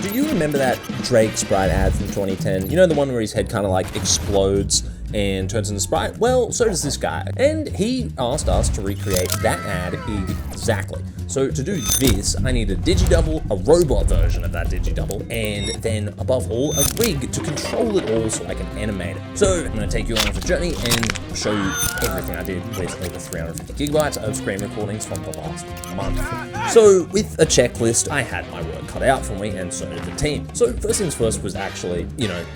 Do you remember that Drake Sprite ad from 2010? You know, the one where his head kind of like explodes and turns into Sprite? Well, so does this guy. And he asked us to recreate that ad exactly. So to do this, I need a digidouble, a robot version of that digidouble, and then above all, a rig to control it all so I can animate it. So I'm gonna take you along the journey and show you everything I did with over 350 gigabytes of screen recordings from the last month. So with a checklist, I had my work cut out for me, and so did the team. So first things first was actually,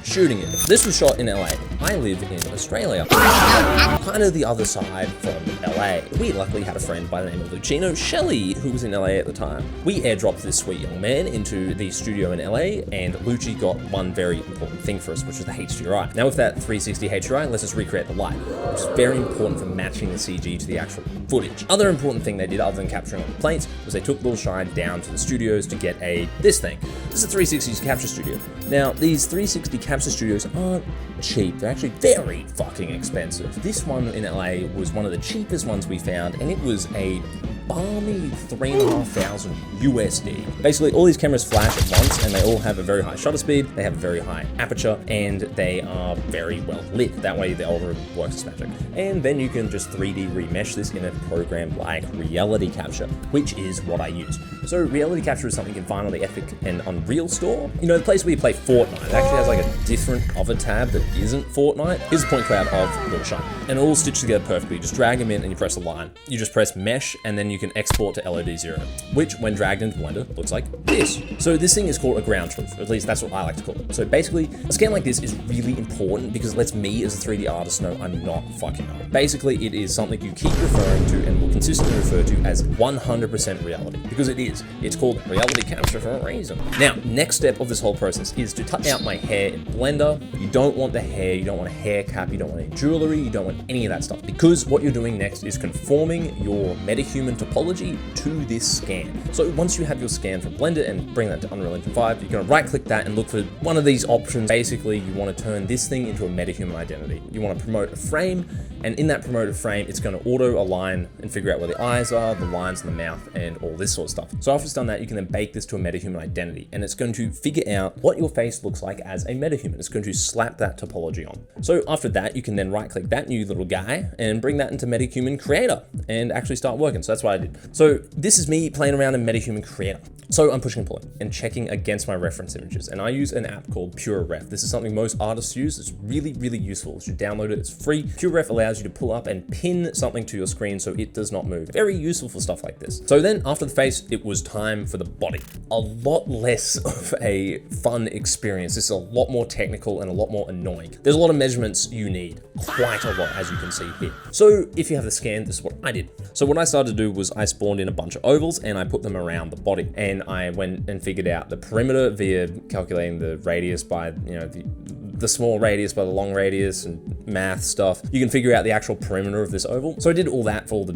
shooting it. This was shot in LA. I live in Australia, kind of the other side from LA. We luckily had a friend by the name of Lucino Shelley, who was in LA at the time. We airdropped this sweet young man into the studio in LA, and Lucci got one very important thing for us, which was the HDRI. Now with that 360 HDRI, let's just recreate the light, which is very important for matching the CG to the actual footage. Other important thing they did, other than capturing on the planes, was they took Lil Shine down to the studios to get this thing. This is a 360 capture studio. Now, these 360 capture studios aren't cheap. They're actually very fucking expensive. This one in LA was one of the cheapest ones we found, and it was a balmy $3,500 USD. Basically, all these cameras flash at once, and they all have a very high shutter speed, they have a very high aperture, and they are very well lit. That way, the algorithm works as magic. And then you can just 3D remesh this in a program like Reality Capture, which is what I use. So Reality Capture is something you can find on the Epic and Unreal store. You know, the place where you play Fortnite. It actually has like a different other tab that isn't Fortnite. Here's a point cloud of Lil Shine, and all stitched together perfectly. You just drag them in and you press a line. You just press mesh, and then you can export to LOD0, which when dragged into Blender looks like this. So this thing is called a ground truth, or at least that's what I like to call it. So basically, a scan like this is really important because it lets me as a 3D artist know I'm not fucking up. Basically, it is something you keep referring to and will consistently refer to as 100% reality, because it is. It's called reality capture for a reason. Now, next step of this whole process is to touch out my hair in Blender. You don't want the hair, you don't want a hair cap, you don't want any jewelry, you don't want any of that stuff, because what you're doing next is conforming your metahuman topology to this scan. So once you have your scan from Blender and bring that to Unreal Engine 5, you're gonna right click that and look for one of these options. Basically, you wanna turn this thing into a metahuman identity. You wanna promote a frame, and in that promoted frame, it's gonna auto align and figure out where the eyes are, the lines in the mouth, and all this sort of stuff. So after it's done that, you can then bake this to a metahuman identity, and it's going to figure out what your face looks like as a metahuman. It's going to slap that topology on. So after that, you can then right click that new little guy and bring that into Metahuman Creator and actually start working. So that's what I did. So this is me playing around in Metahuman Creator. So I'm pushing and pulling and checking against my reference images, and I use an app called PureRef. This is something most artists use. It's really, really useful. You should download it. It's free. PureRef allows you to pull up and pin something to your screen so it does not move. Very useful for stuff like this. So then after the face, it was time for the body. A lot less of a fun experience. This is a lot more technical and a lot more annoying. There's a lot of measurements you need, quite a lot, as you can see here. So if you have the scan, this is what I did. So what I started to do was I spawned in a bunch of ovals and I put them around the body, and I went and figured out the perimeter via calculating the radius by, the small radius by the long radius and math stuff. You can figure out the actual perimeter of this oval. So I did all that for all the,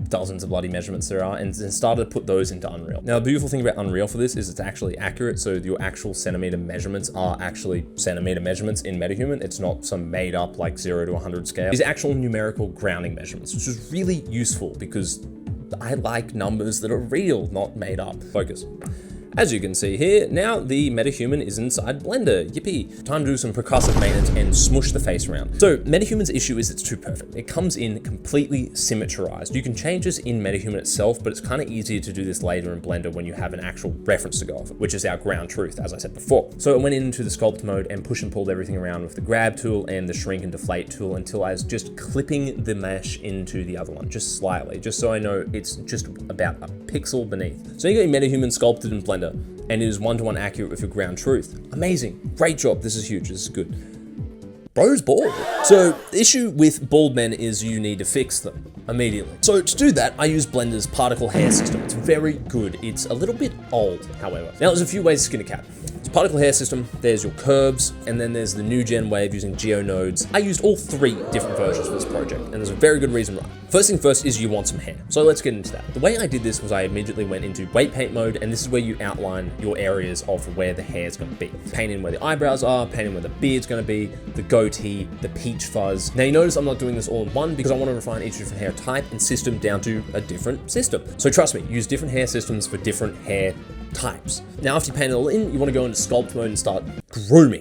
dozens of bloody measurements there are, and then started to put those into Unreal. Now, the beautiful thing about Unreal for this is it's actually accurate. So your actual centimeter measurements are actually centimeter measurements in Metahuman. It's not some made up like 0 to 100 scale. These actual numerical grounding measurements, which is really useful because I like numbers that are real, not made up. Focus. As you can see here, now the metahuman is inside Blender. Yippee. Time to do some percussive maintenance and smush the face around. So metahuman's issue is it's too perfect. It comes in completely symmetrized. You can change this in Metahuman itself, but it's kind of easier to do this later in Blender when you have an actual reference to go off, which is our ground truth, as I said before. So I went into the sculpt mode and push and pulled everything around with the grab tool and the shrink and deflate tool until I was just clipping the mesh into the other one, just slightly, just so I know it's just about a pixel beneath. So you got your metahuman sculpted in Blender, and it is one-to-one accurate with your ground truth. Amazing, great job, this is huge, this is good. Bro's bald. So the issue with bald men is you need to fix them immediately. So to do that, I use Blender's particle hair system. It's very good. It's a little bit old, however. Now there's a few ways to skin a cat. It's particle hair system, there's your curbs, and then there's the new gen way of using geonodes. I used all 3 different versions for this project, and there's a very good reason why. First thing first is you want some hair. So let's get into that. The way I did this was I immediately went into weight paint mode, and this is where you outline your areas of where the hair is going to be. Paint in where the eyebrows are, paint in where the beard's going to be, the goatee, the peach fuzz. Now you notice I'm not doing this all in one because I want to refine each different hair type and system down to a different system. So trust me, use different hair systems for different hair types. Now, after you paint it all in, you want to go into sculpt mode and start grooming.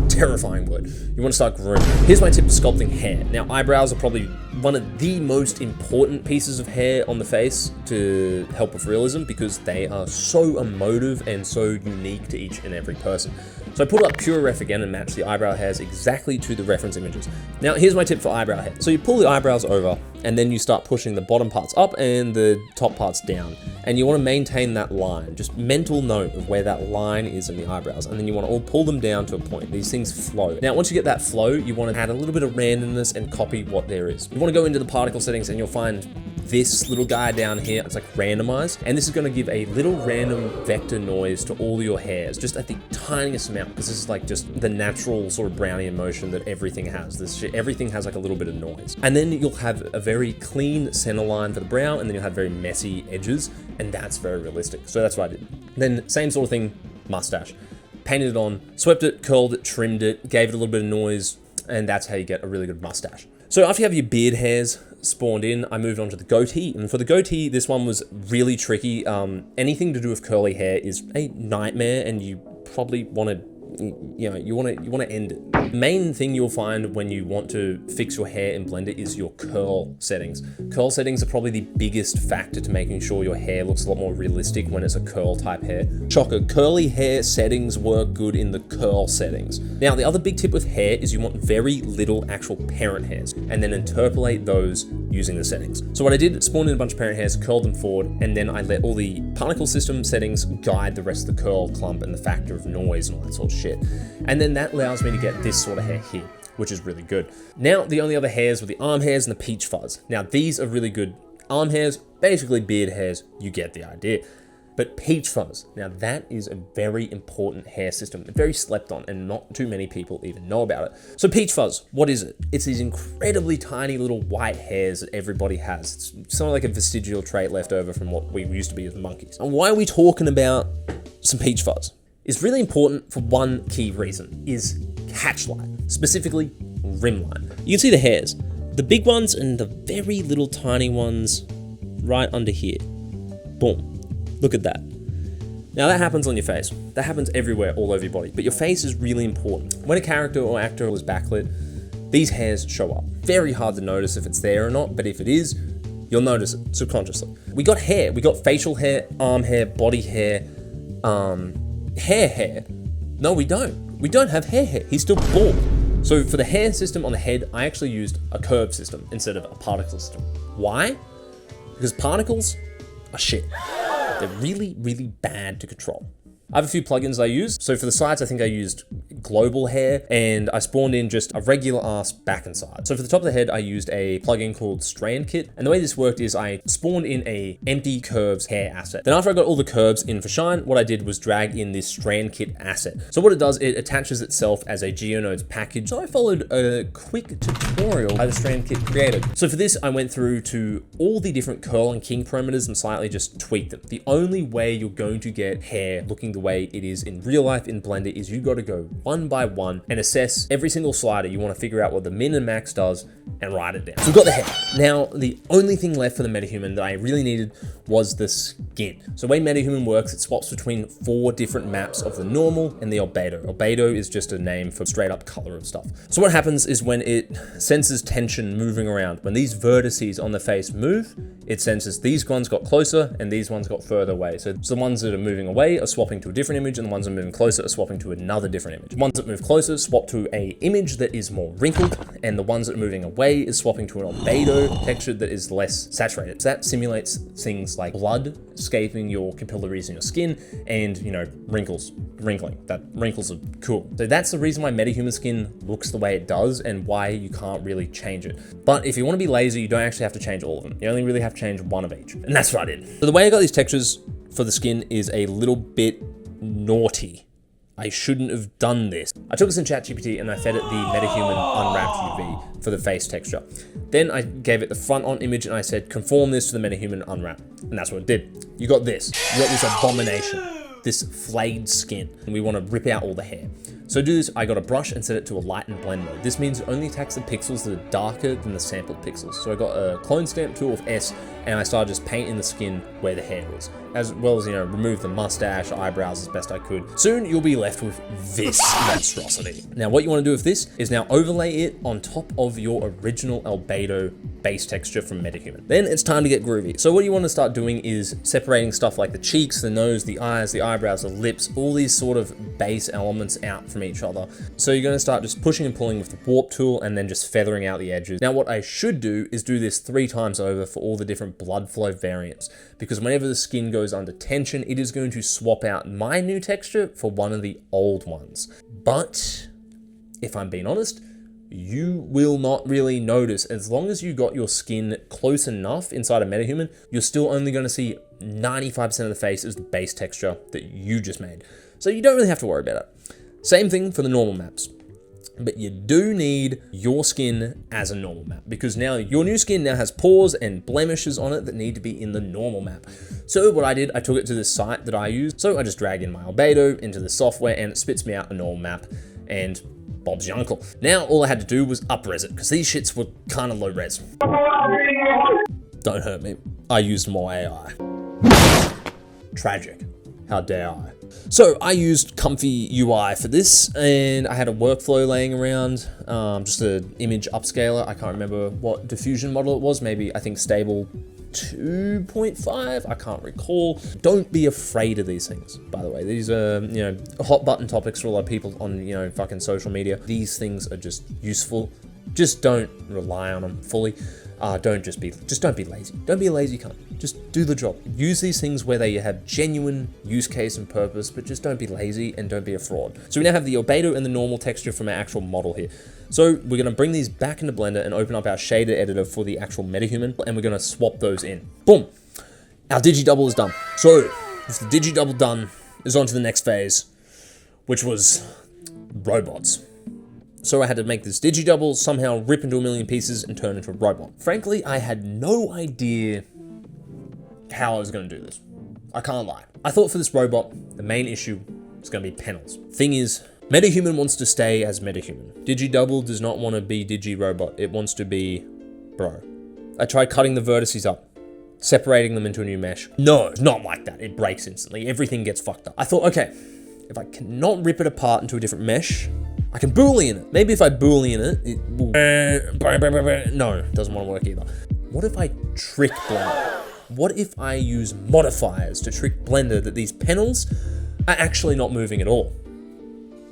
Terrifying word. You want to start grooming. Here's my tip for sculpting hair. Now, eyebrows are probably one of the most important pieces of hair on the face to help with realism because they are so emotive and so unique to each and every person. So I pulled up Pure Ref again and matched the eyebrow hairs exactly to the reference images. Now, here's my tip for eyebrow hair. So you pull the eyebrows over and then you start pushing the bottom parts up and the top parts down. And you want to maintain that line, just mental note of where that line is in the eyebrows. And then you want to all pull them down to a point. These things flow. Now, once you get that flow, you want to add a little bit of randomness and copy what there is. You want to go into the particle settings and you'll find this little guy down here. It's like randomized. And this is going to give a little random vector noise to all your hairs, just at the tiniest amount, because this is like just the natural sort of Brownian motion that everything has. Everything has like a little bit of noise. And then you'll have a very clean center line for the brow, and then you'll have very messy edges, and that's very realistic. So that's what I did. Then same sort of thing, mustache. Painted it on, swept it, curled it, trimmed it, gave it a little bit of noise, and that's how you get a really good mustache. So after you have your beard hairs spawned in, I moved on to the goatee. And for the goatee, this one was really tricky. Anything to do with curly hair is a nightmare, and you probably want to, you want to end it. The main thing you'll find when you want to fix your hair in Blender is your curl settings. Curl settings are probably the biggest factor to making sure your hair looks a lot more realistic when it's a curl type hair. Shocker, curly hair settings work good in the curl settings. Now, the other big tip with hair is you want very little actual parent hairs, and then interpolate those using the settings. So what I did, spawned in a bunch of parent hairs, curled them forward, and then I let all the particle system settings guide the rest of the curl clump and the factor of noise and all that sort of shit. And then that allows me to get this sort of hair here, which is really good. Now, the only other hairs were the arm hairs and the peach fuzz. Now, these are really good arm hairs, basically beard hairs, you get the idea. But peach fuzz, now that is a very important hair system, very slept on, and not too many people even know about it. So peach fuzz, what is it? It's these incredibly tiny little white hairs that everybody has. It's sort of like a vestigial trait left over from what we used to be as monkeys. And why are we talking about some peach fuzz? It's really important for one key reason, is catch light, specifically rim line. You can see the hairs, the big ones and the very little tiny ones right under here. Boom. Look at that. Now that happens on your face. That happens everywhere, all over your body. But your face is really important. When a character or actor is backlit, these hairs show up. Very hard to notice if it's there or not, but if it is, you'll notice it subconsciously. We got hair. We got facial hair, arm hair, body hair, hair. No, we don't. We don't have hair. He's still bald. So for the hair system on the head, I actually used a curve system instead of a particle system. Why? Because particles are shit. They're really, really bad to control. I have a few plugins I use. So for the sides, I think I used global hair, and I spawned in just a regular ass back and side. So for the top of the head, I used a plugin called Strand Kit. And the way this worked is I spawned in a empty curves hair asset. Then after I got all the curves in for shine, what I did was drag in this Strand Kit asset. So what it does, it attaches itself as a GeoNodes package. So I followed a quick tutorial by the Strand Kit creator. So for this, I went through to all the different curl and king parameters and slightly just tweaked them. The only way you're going to get hair looking the way it is in real life in Blender is you got to go one by one and assess every single slider. You want to figure out what the min and max does and write it down. So we've got the head. Now, the only thing left for the Metahuman that I really needed was the skin. So the way Metahuman works, it swaps between 4 different maps of the normal and the albedo. Albedo is just a name for straight up color of stuff. So what happens is when it senses tension moving around, when these vertices on the face move, it senses these ones got closer and these ones got further away. So the ones that are moving away are swapping to a different image, and the ones that are moving closer are swapping to another different image. The ones that move closer swap to a image that is more wrinkled, and the ones that are moving away is swapping to an albedo texture that is less saturated. So that simulates things like blood escaping your capillaries in your skin and, you know, wrinkling. That wrinkles are cool. So that's the reason why Metahuman skin looks the way it does and why you can't really change it. But if you want to be lazy, you don't actually have to change all of them. You only really have to change one of each. And that's what I did. So the way I got these textures for the skin is a little bit naughty. I shouldn't have done this. I took this in ChatGPT and I fed it the Metahuman unwrapped UV for the face texture. Then I gave it the front on image and I said, conform this to the Metahuman unwrap. And that's what it did. You got this. You got this abomination, this flayed skin. And we want to rip out all the hair. So to do this, I got a brush and set it to a light and blend mode. This means it only attacks the pixels that are darker than the sampled pixels. So I got a clone stamp tool of S, and I started just painting the skin where the hair is, as well as, you know, remove the mustache, eyebrows as best I could. Soon you'll be left with this monstrosity. Now what you want to do with this is now overlay it on top of your original albedo base texture from Metahuman. Then it's time to get groovy. So what you want to start doing is separating stuff like the cheeks, the nose, the eyes, the eyebrows, the lips, all these sort of base elements out from each other. So you're going to start just pushing and pulling with the warp tool and then just feathering out the edges. Now what I should do is do this 3 times over for all the different blood flow variants, because whenever the skin goes under tension, it is going to swap out my new texture for one of the old ones. But if I'm being honest, you will not really notice. As long as you got your skin close enough inside a Metahuman, you're still only going to see 95% of the face as the base texture that you just made. So you don't really have to worry about it. Same thing for the normal maps. But you do need your skin as a normal map, because now your new skin now has pores and blemishes on it that need to be in the normal map. So what I did, I took it to this site that I use. So I just dragged in my albedo into the software and it spits me out a normal map, and Bob's your uncle. Now all I had to do was up-res it, because these shits were kind of low res. Don't hurt me. I used more AI. Tragic. How dare I? So I used Comfy UI for this, and I had a workflow laying around, just an image upscaler. I can't remember what diffusion model it was. Maybe, I think, stable 2.5, I can't recall. Don't be afraid of these things, by the way. These are, you know, hot button topics for a lot of people on, you know, fucking social media. These things are just useful. Just don't rely on them fully. Don't be lazy. Don't be a lazy cunt. Just do the job. Use these things where they have genuine use case and purpose, but just don't be lazy and don't be a fraud. So we now have the albedo and the normal texture from our actual model here. So we're gonna bring these back into Blender and open up our shader editor for the actual Metahuman, and we're gonna swap those in. Boom. Our digidouble is done. So with the digidouble done, is on to the next phase, which was robots. So I had to make this digidouble, somehow rip into a million pieces and turn into a robot. Frankly, I had no idea how I was going to do this. I can't lie. I thought for this robot, the main issue was going to be panels. Thing is, Metahuman wants to stay as Metahuman. Digidouble does not want to be Digirobot. It wants to be bro. I tried cutting the vertices up, separating them into a new mesh. No, not like that. It breaks instantly. Everything gets fucked up. I thought, okay, if I cannot rip it apart into a different mesh, I can Boolean it. Maybe if I Boolean it, it will... No, doesn't want to work either. What if I trick Blender? What if I use modifiers to trick Blender that these panels are actually not moving at all?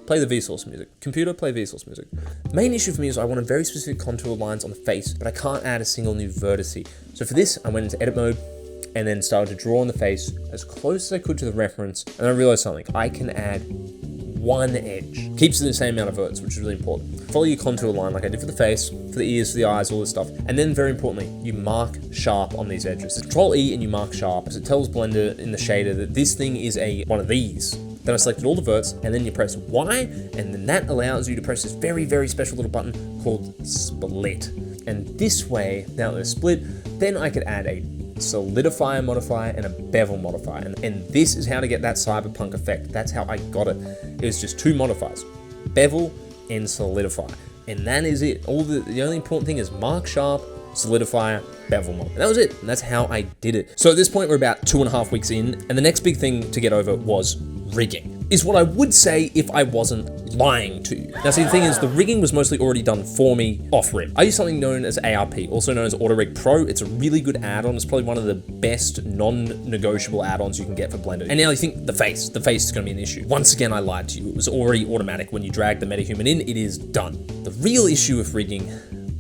Play the Vsauce music. Computer, play Vsauce music. The main issue for me is I want a very specific contour lines on the face, but I can't add a single new vertice. So for this, I went into edit mode and then started to draw on the face as close as I could to the reference, and I realized something. I can add one edge. Keeps it the same amount of verts, which is really important. Follow your contour line like I did for the face, for the ears, for the eyes, all this stuff. And then very importantly, you mark sharp on these edges. Control E and you mark sharp, as it tells Blender in the shader that this thing is one of these. Then I selected all the verts, and then you press Y, and then that allows you to press this very, very special little button called split. And this way, now that they're split, then I could add a solidifier modifier and a bevel modifier, and this is how to get that cyberpunk effect. That's how I got it. It was just 2 modifiers, bevel and solidifier, and that is it. The only important thing is mark sharp, solidifier, bevel mod, and that was it. And that's how I did it. So at this point we're about 2.5 weeks in, and the next big thing to get over was rigging, is what I would say if I wasn't lying to you. Now see, the thing is, the rigging was mostly already done for me off rip. I use something known as ARP, also known as AutoRig Pro. It's a really good add-on. It's probably one of the best non-negotiable add-ons you can get for Blender. And now you think the face is gonna be an issue. Once again, I lied to you. It was already automatic. When you drag the Metahuman in, it is done. The real issue with rigging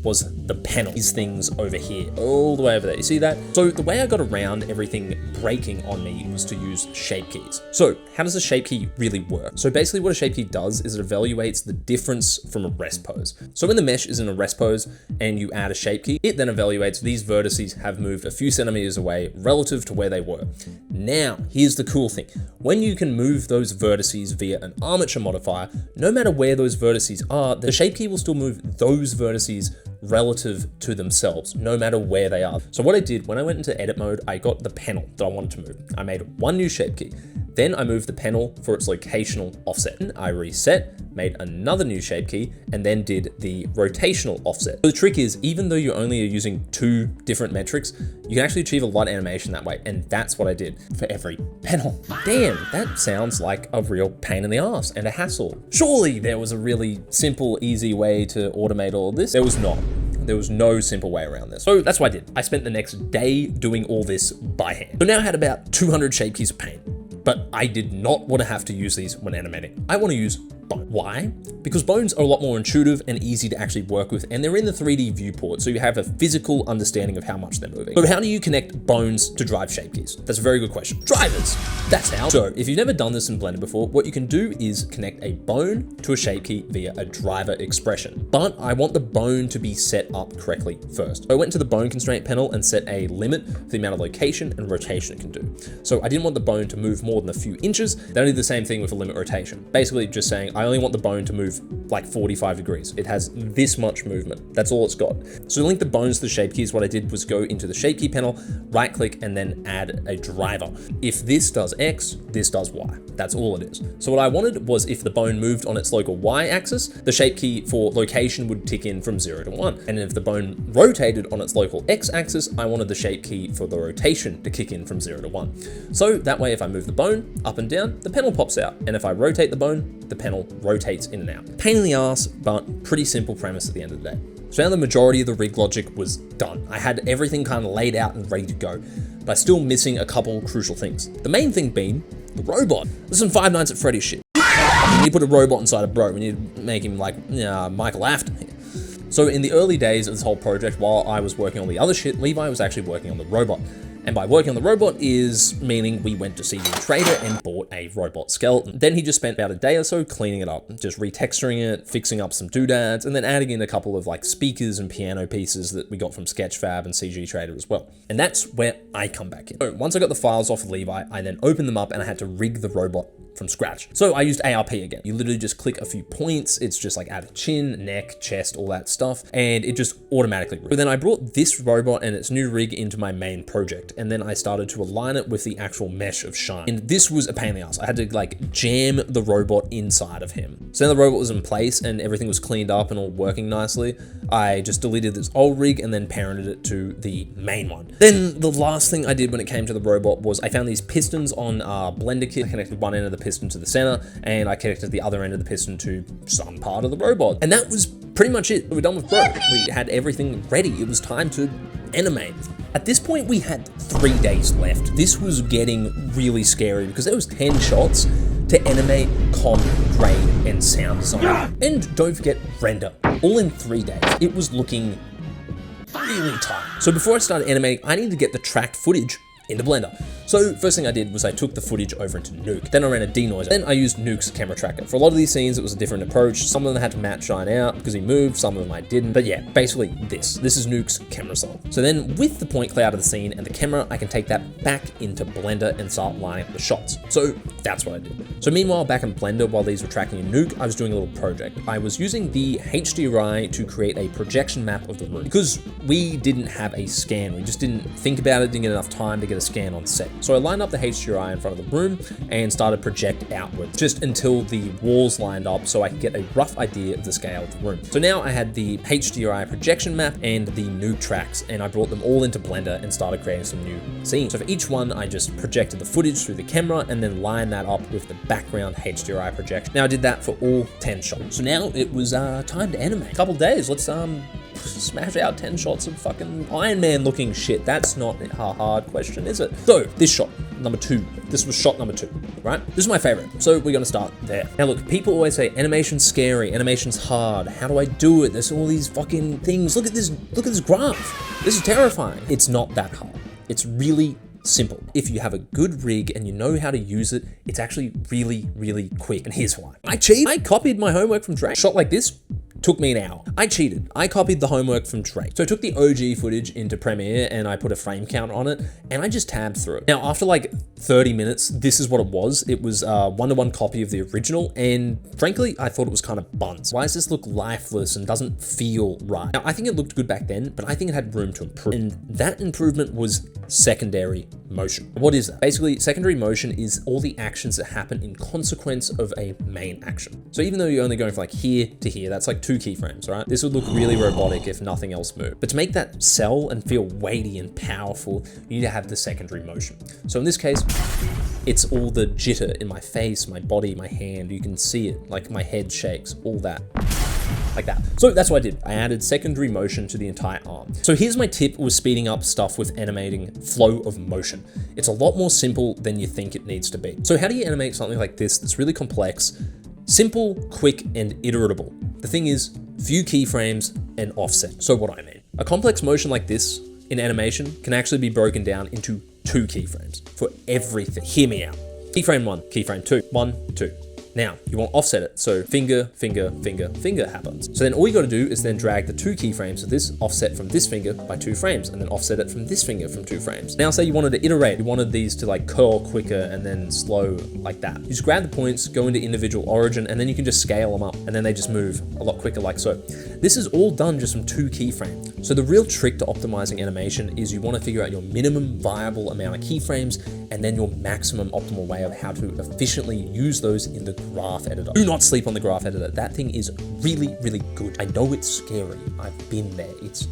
was the panel. These things over here, all the way over there. You see that? So the way I got around everything breaking on me was to use shape keys. So how does a shape key really work? So basically what a shape key does is it evaluates the difference from a rest pose. So when the mesh is in a rest pose and you add a shape key, it then evaluates these vertices have moved a few centimeters away relative to where they were. Now, here's the cool thing. When you can move those vertices via an armature modifier, no matter where those vertices are, the shape key will still move those vertices relative to themselves, no matter where they are. So what I did, when I went into edit mode, I got the panel that I wanted to move. I made one new shape key. Then I moved the panel for its locational offset. I reset, made another new shape key, and then did the rotational offset. So the trick is, even though you only are using 2 different metrics, you can actually achieve a lot of animation that way, and that's what I did for every panel. Damn, that sounds like a real pain in the ass and a hassle. Surely there was a really simple, easy way to automate all of this. There was not. There was no simple way around this. So that's what I did. I spent the next day doing all this by hand. So now I had about 200 shape keys of paint, but I did not want to have to use these when animating. I want to use bone. Why? Because bones are a lot more intuitive and easy to actually work with, and they're in the 3D viewport, so you have a physical understanding of how much they're moving. So how do you connect bones to drive shape keys? That's a very good question. Drivers, that's how. So if you've never done this in Blender before, what you can do is connect a bone to a shape key via a driver expression. But I want the bone to be set up correctly first. So I went to the bone constraint panel and set a limit for the amount of location and rotation it can do. So I didn't want the bone to move more than a few inches. Then I did the same thing with a limit rotation. Basically just saying, I only want the bone to move like 45 degrees. It has this much movement. That's all it's got. So to link the bones to the shape keys, what I did was go into the shape key panel, right click, and then add a driver. If this does X, this does Y. That's all it is. So what I wanted was if the bone moved on its local Y axis, the shape key for location would tick in from 0 to 1. And if the bone rotated on its local X axis, I wanted the shape key for the rotation to kick in from 0 to 1. So that way, if I move the bone up and down, the panel pops out. And if I rotate the bone, the panel rotates in and out. Pain in the ass, but pretty simple premise at the end of the day. So now the majority of the rig logic was done. I had everything kind of laid out and ready to go, but I'm still missing a couple crucial things. The main thing being the robot. This is some Five Nights at Freddy's shit. We need to put a robot inside a bro. We need to make him like Michael Afton. So in the early days of this whole project, while I was working on the other shit, Levi was actually working on the robot. And by working on the robot is meaning we went to CGI Trader and bought a robot skeleton. Then he just spent about a day or so cleaning it up, just retexturing it, fixing up some doodads, and then adding in a couple of like speakers and piano pieces that we got from Sketchfab and CGI Trader as well. And that's where I come back in. So once I got the files off of Levi, I then opened them up and I had to rig the robot from scratch. So I used ARP again. You literally just click a few points. It's just like add a chin, neck, chest, all that stuff. And it just automatically rigged. So then I brought this robot and its new rig into my main project. And then I started to align it with the actual mesh of shine. And this was a pain in the ass. I had to like jam the robot inside of him. So now the robot was in place and everything was cleaned up and all working nicely. I just deleted this old rig and then parented it to the main one. Then the last thing I did when it came to the robot was I found these pistons on Blender kit. I connected one end of the piston to the center and I connected the other end of the piston to some part of the robot. And that was pretty much it. We were done with Bro. We had everything ready. It was time to animate. At this point, we had 3 days left. This was getting really scary because there was 10 shots to animate, comp, grade, and sound design. And don't forget render, all in 3 days. It was looking really tight. So before I started animating, I needed to get the tracked footage into Blender. So first thing I did was I took the footage over into Nuke. Then I ran a denoiser. Then I used Nuke's camera tracker. For a lot of these scenes, it was a different approach. Some of them had to matte shine out because he moved. Some of them I didn't. But yeah, basically this is Nuke's camera solve. So then with the point cloud of the scene and the camera, I can take that back into Blender and start lining up the shots. So that's what I did. So meanwhile, back in Blender, while these were tracking in Nuke, I was doing a little project. I was using the HDRI to create a projection map of the room because we didn't have a scan. We just didn't think about it, didn't get enough time to get a scan on set. So I lined up the HDRI in front of the room and started project outwards just until the walls lined up so I could get a rough idea of the scale of the room. So now I had the HDRI projection map and the Nuke tracks, and I brought them all into Blender and started creating some new scenes. So for each one, I just projected the footage through the camera and then lined that up with the background HDRI projection. Now I did that for all 10 shots. So now it was time to animate. A couple days, let's smash out 10 shots of fucking Iron Man looking shit. That's not a hard question, is it? So this shot, number 2. This was shot number 2, right? This is my favorite. So we're gonna start there. Now look, people always say animation's scary, animation's hard. How do I do it? There's all these fucking things. Look at this graph. This is terrifying. It's not that hard. It's really simple. If you have a good rig and you know how to use it, it's actually really, really quick. And here's why. I cheated. I copied my homework from Drake. Shot like this, Took me an hour. I cheated. I copied the homework from Drake. So I took the OG footage into Premiere and I put a frame count on it and I just tabbed through it. Now, after like 30 minutes, this is what it was. It was a one-to-one copy of the original, and frankly, I thought it was kind of buns. Why does this look lifeless and doesn't feel right? Now, I think it looked good back then, but I think it had room to improve. And that improvement was secondary motion. What is that? Basically, secondary motion is all the actions that happen in consequence of a main action. So even though you're only going from like here to here, that's like 2 keyframes, right? This would look really robotic if nothing else moved. But to make that sell and feel weighty and powerful, you need to have the secondary motion. So in this case, it's all the jitter in my face, my body, my hand. You can see it, like my head shakes, all that. Like that. So that's what I did. I added secondary motion to the entire arm. So here's my tip with speeding up stuff with animating flow of motion. It's a lot more simple than you think it needs to be. So how do you animate something like this that's really complex, simple, quick, and iteratable? The thing is, few keyframes and offset. So what I mean, a complex motion like this in animation can actually be broken down into 2 keyframes for everything. Hear me out. Keyframe 1, keyframe 2, 1, 2. Now, you want to offset it, so finger, finger, finger, finger happens. So then all you got to do is then drag the 2 keyframes of this offset from this finger by 2 frames, and then offset it from this finger from 2 frames. Now say you wanted to iterate, you wanted these to like curl quicker and then slow like that. You just grab the points, go into individual origin, and then you can just scale them up, and then they just move a lot quicker like so. This is all done just from 2 keyframes. So the real trick to optimizing animation is you want to figure out your minimum viable amount of keyframes, and then your maximum optimal way of how to efficiently use those in the graph editor. Do not sleep on the graph editor. That thing is really, really good. I know it's scary. I've been there. It's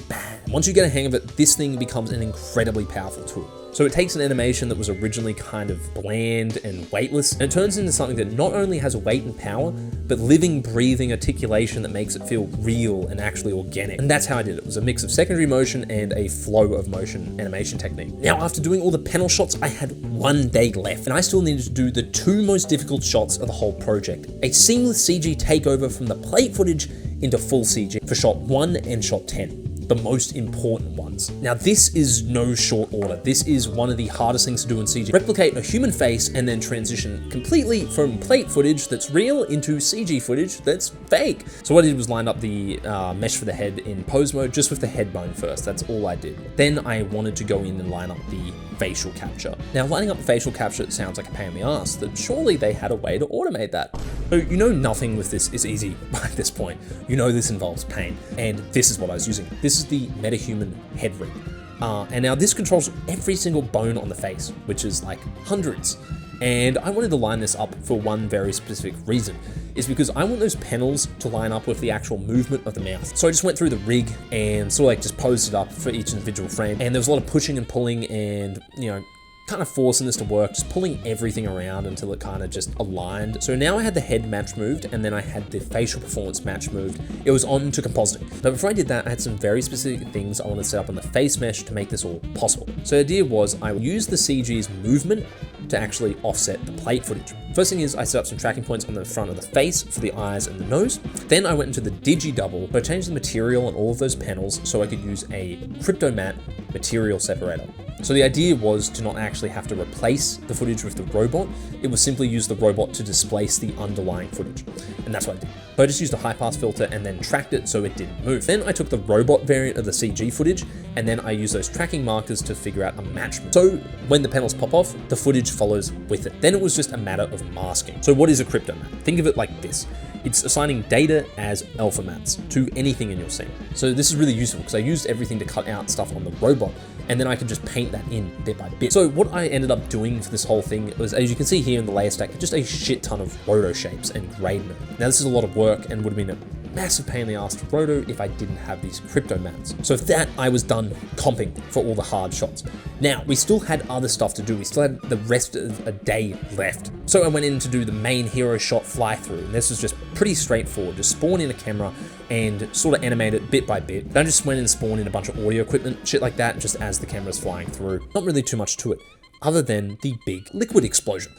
bad. Once you get a hang of it, this thing becomes an incredibly powerful tool. So it takes an animation that was originally kind of bland and weightless, and it turns into something that not only has weight and power, but living, breathing articulation that makes it feel real and actually organic. And that's how I did it. It was a mix of secondary motion and a flow of motion animation technique. Now, after doing all the panel shots, I had 1 day left, and I still needed to do the 2 most difficult shots of the whole project. A seamless CG takeover from the plate footage into full CG for shot 1 and shot 10. The most important ones. Now, this is no short order. This is one of the hardest things to do in CG. Replicate a human face and then transition completely from plate footage that's real into CG footage that's fake. So what I did was line up the mesh for the head in pose mode, just with the head bone first. That's all I did. Then I wanted to go in and line up the facial capture. Now, lining up the facial capture sounds like a pain in the ass, that surely they had a way to automate that. So you know nothing with this is easy by this point. You know this involves pain, and this is what I was using. This is the Metahuman head rig. And now this controls every single bone on the face, which is like hundreds. And I wanted to line this up for one very specific reason, is because I want those panels to line up with the actual movement of the mouth. So I just went through the rig and sort of like just posed it up for each individual frame. And there was a lot of pushing and pulling and, you know, kind of forcing this to work, just pulling everything around until it kind of just aligned. So now I had the head match moved, and then I had the facial performance match moved. It was on to compositing. But before I did that, I had some very specific things I wanted to set up on the face mesh to make this all possible. So the idea was I would use the CG's movement to actually offset the plate footage. First thing is I set up some tracking points on the front of the face for the eyes and the nose. Then I went into the digi double, but I changed the material on all of those panels so I could use a crypto matte material separator. So the idea was to not actually have to replace the footage with the robot. It was simply use the robot to displace the underlying footage. And that's what I did. So I just used a high pass filter and then tracked it so it didn't move. Then I took the robot variant of the CG footage, and then I used those tracking markers to figure out a match. So when the panels pop off, the footage follows with it. Then it was just a matter of masking. So what is a crypto matte? Think of it like this. It's assigning data as alpha mattes to anything in your scene. So this is really useful because I used everything to cut out stuff on the robot, and then I could just paint that in bit by bit. So what I ended up doing for this whole thing was, as you can see here in the layer stack, just a shit ton of roto shapes and gradient. Now this is a lot of work and would have been a massive pain in the ass to roto if I didn't have these crypto mattes. So for that, I was done comping for all the hard shots. Now, we still had other stuff to do. We still had the rest of a day left. So I went in to do the main hero shot fly through, and this was just pretty straightforward. Just spawn in a camera and sort of animate it bit by bit. Then I just went and spawned in a bunch of audio equipment, shit like that, just as the camera's flying through. Not really too much to it, other than the big liquid explosion.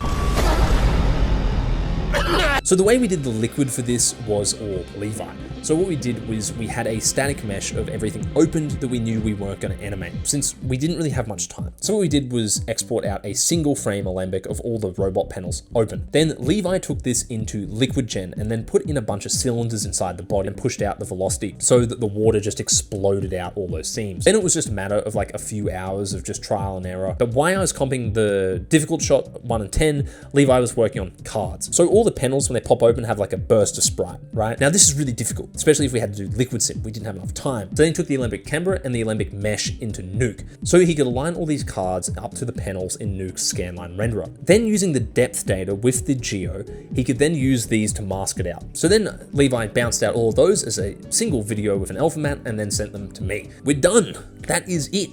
So the way we did the liquid for this was all Levi. So what we did was we had a static mesh of everything opened that we knew we weren't going to animate, since we didn't really have much time. So what we did was export out a single frame alembic of all the robot panels open. Then Levi took this into liquid gen and then put in a bunch of cylinders inside the body and pushed out the velocity so that the water just exploded out all those seams. Then it was just a matter of like a few hours of just trial and error. But while I was comping the difficult shot 1 and 10, Levi was working on cards. So all the panels, when they pop open, have like a burst of sprite, right? Now this is really difficult, especially if we had to do liquid sim. We didn't have enough time. So then he took the alembic camera and the alembic mesh into nuke. So he could align all these cards up to the panels in nuke's scanline renderer. Then using the depth data with the geo, he could then use these to mask it out. So then Levi bounced out all of those as a single video with an alpha matte and then sent them to me. We're done. That is it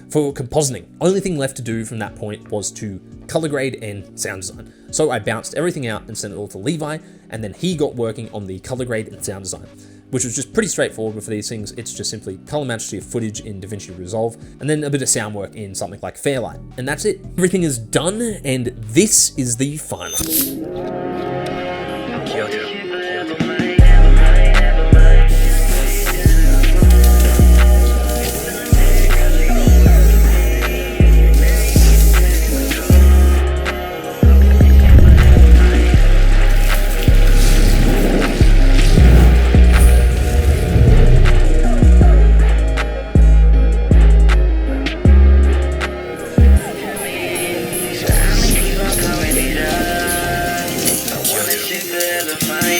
for compositing. Only thing left to do from that point was to color grade and sound design. So I bounced everything out and sent it all to Levi, and then he got working on the color grade and sound design, which was just pretty straightforward for these things. It's just simply color match to your footage in DaVinci Resolve, and then a bit of sound work in something like Fairlight. And that's it. Everything is done, and this is the final.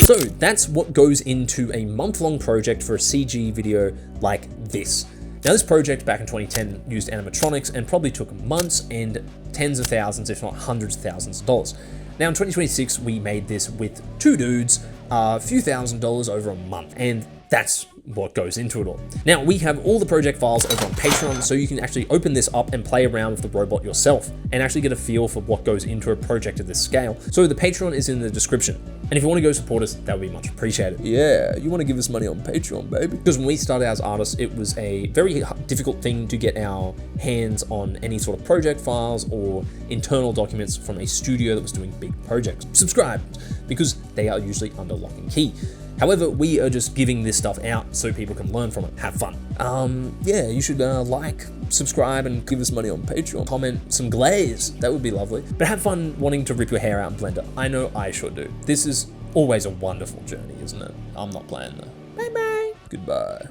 So that's what goes into a month-long project for a CG video like this. Now this project back in 2010 used animatronics and probably took months and tens of thousands, if not hundreds of thousands of dollars. Now in 2026, we made this with 2 dudes, a few $1,000s over a month, and that's what goes into it all. Now we have all the project files over on Patreon, so you can actually open this up and play around with the robot yourself and actually get a feel for what goes into a project of this scale. So the Patreon is in the description. And if you want to go support us, that would be much appreciated. Yeah, you want to give us money on Patreon, baby. Because when we started as artists, it was a very difficult thing to get our hands on any sort of project files or internal documents from a studio that was doing big projects. Subscribe, because they are usually under lock and key. However, we are just giving this stuff out so people can learn from it, have fun. Yeah, you should like, subscribe, and give us money on Patreon. Comment some glaze, that would be lovely. But have fun wanting to rip your hair out in Blender. I know I sure do. This is always a wonderful journey, isn't it? I'm not playing though. Bye bye. Goodbye.